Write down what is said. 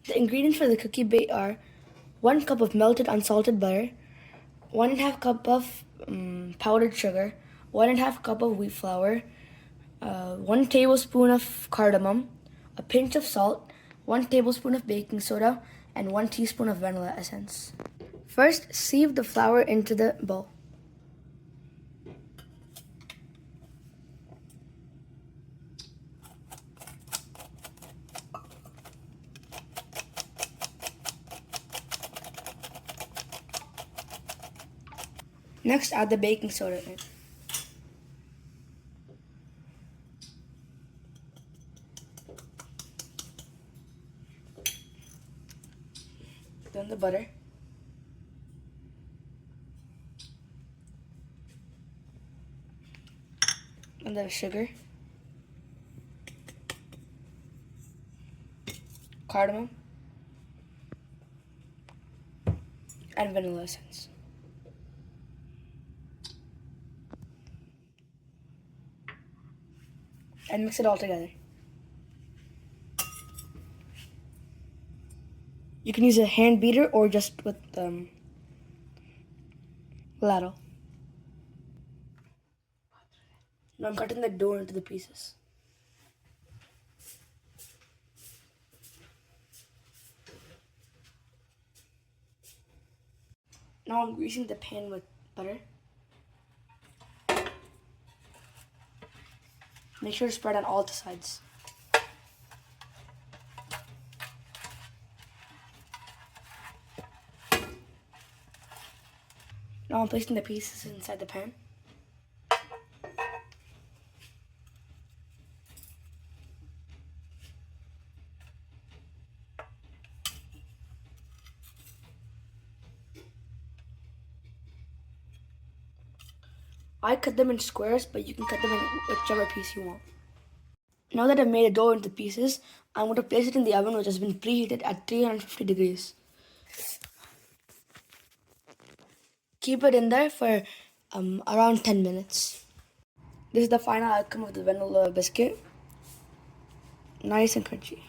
The ingredients for the cookie base are 1 cup of melted unsalted butter, 1.5 cup of powdered sugar, 1.5 cup of wheat flour, 1 tablespoon of cardamom, a pinch of salt, 1 tablespoon of baking soda, and 1 teaspoon of vanilla essence. First, sieve the flour into the bowl. Next, add the baking soda in. Then the butter. And the sugar. Cardamom. And vanilla essence. And mix it all together. You can use a hand beater or just with ladle. Now I'm cutting the dough into the pieces. Now I'm greasing the pan with butter. Make sure to spread on all the sides. Now I'm placing the pieces inside the pan. I cut them in squares, but you can cut them in whichever piece you want. Now that I've made the dough into pieces, I'm going to place it in the oven, which has been preheated at 350 degrees. Keep it in there for around 10 minutes. This is the final outcome of the vanilla biscuit. Nice and crunchy.